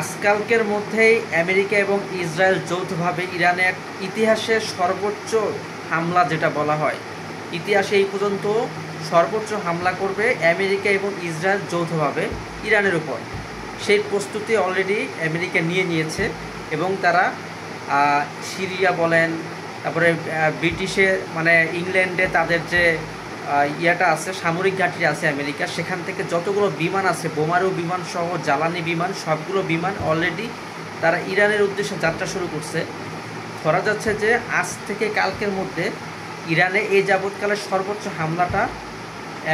আজকালকের মধ্যেই আমেরিকা এবং ইসরায়েল যৌথভাবে ইরানে এক ইতিহাসের সর্বোচ্চ হামলা যেটা বলা হয়, ইতিহাসে এই পর্যন্ত সর্বোচ্চ হামলা করবে আমেরিকা এবং ইসরায়েল যৌথভাবে ইরানের উপর। সেই প্রস্তুতি অলরেডি আমেরিকা নিয়েছে এবং তারা সিরিয়া বলেন, তারপরে ব্রিটিশে মানে ইংল্যান্ডে তাদের যে ইয়াটা আছে, সামরিক ঘাঁটি আছে আমেরিকা, সেখান থেকে যতগুলো বিমান আছে, বোমারু বিমান সহ জ্বালানি বিমান, সবগুলো বিমান অলরেডি তারা ইরানের উদ্দেশ্যে যাত্রা শুরু করছে। ধরা যাচ্ছে যে আজ থেকে কালকের মধ্যে ইরানে এই যাবৎকালের সর্বোচ্চ হামলাটা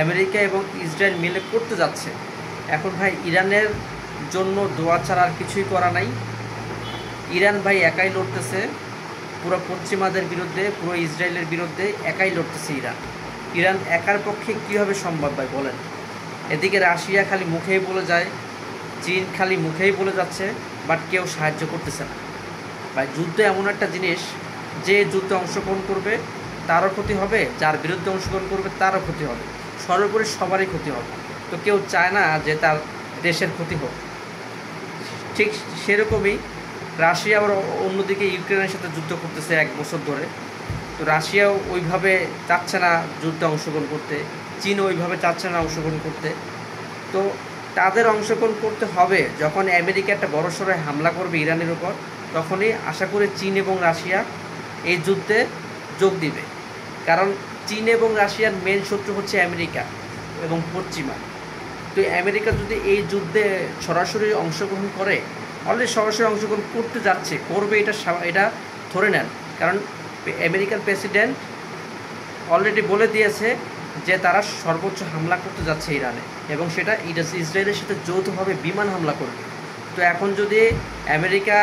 আমেরিকা এবং ইসরায়েল মিলে করতে যাচ্ছে। এখন ভাই ইরানের জন্য দোয়া ছাড়া আর কিছুই করা নাই। ইরান ভাই একাই লড়তেছে, পুরো পশ্চিমাদের বিরুদ্ধে, পুরো ইসরায়েলের বিরুদ্ধে একাই লড়তেছে ইরান একার পক্ষে কীভাবে সম্ভব ভাই বলেন? এদিকে রাশিয়া খালি মুখেই বলে যায়, চীন খালি মুখেই বলে যাচ্ছে, বাট কেউ সাহায্য করতেছে না ভাই। যুদ্ধ এমন একটা জিনিস, যে যুদ্ধে অংশগ্রহণ করবে তারও ক্ষতি হবে, যার বিরুদ্ধে অংশগ্রহণ করবে তারও ক্ষতি হবে, সর্বোপরি সবারই ক্ষতি হবে। তো কেউ চায় না যে তার দেশের ক্ষতি হোক। ঠিক সেরকমই রাশিয়া আবার অন্যদিকে ইউক্রেনের সাথে যুদ্ধ করতেছে 1 বছর ধরে। তো রাশিয়াও ওইভাবে চাচ্ছে না যুদ্ধে অংশগ্রহণ করতে, চীন ওইভাবে চাচ্ছে না অংশগ্রহণ করতে। তো তাদের অংশগ্রহণ করতে হবে যখন আমেরিকা একটা বড়সড় হামলা করবে ইরানের উপর, তখনই আশা করি চীন এবং রাশিয়া এই যুদ্ধে যোগ দিবে। কারণ চীন এবং রাশিয়ার মেন শত্রু হচ্ছে আমেরিকা এবং পশ্চিমা। তো আমেরিকা যদি এই যুদ্ধে সরাসরি অংশগ্রহণ করে, অলরেডি সরাসরি অংশগ্রহণ করতে যাচ্ছে, করবে, এটা ধরে নেন। কারণ আমেরিকার প্রেসিডেন্ট অলরেডি বলে দিয়েছে যে তারা সর্বোচ্চ হামলা করতে যাচ্ছে ইরানে, এবং সেটা ইসরায়েলের সাথে যৌথভাবে বিমান হামলা করবে। তো এখন যদি আমেরিকা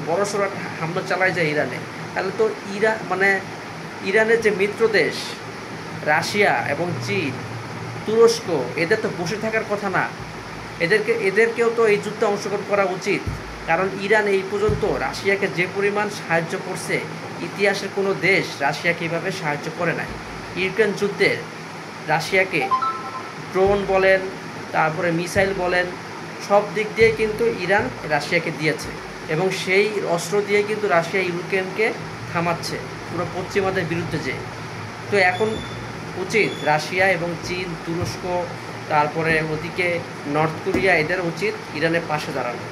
বড়সড় হামলা চালায় যায় ইরানে, তাহলে তো ইরানের যে মিত্র দেশ রাশিয়া এবং চীন, তুরস্ক, এদের তো বসে থাকার কথা না। এদেরকেও তো এই যুদ্ধে অংশগ্রহণ করা উচিত। কারণ ইরান এই পর্যন্ত রাশিয়াকে যে পরিমাণ সাহায্য করছে, ইতিহাসের কোনো দেশ রাশিয়াকে এইভাবে সাহায্য করে নাই। ইউক্রেন যুদ্ধে রাশিয়াকে ড্রোন বলেন, তারপরে মিসাইল বলেন, সব দিক দিয়ে কিন্তু ইরান রাশিয়াকে দিয়েছে, এবং সেই অস্ত্র দিয়ে কিন্তু রাশিয়া ইউক্রেনকে থামাচ্ছে পুরো পশ্চিমাদের বিরুদ্ধে যে। তো এখন উচিত রাশিয়া এবং চীন, তুরস্ক, তারপরে ওদিকে নর্থ কোরিয়া, এদের উচিত ইরানের পাশে দাঁড়ানো।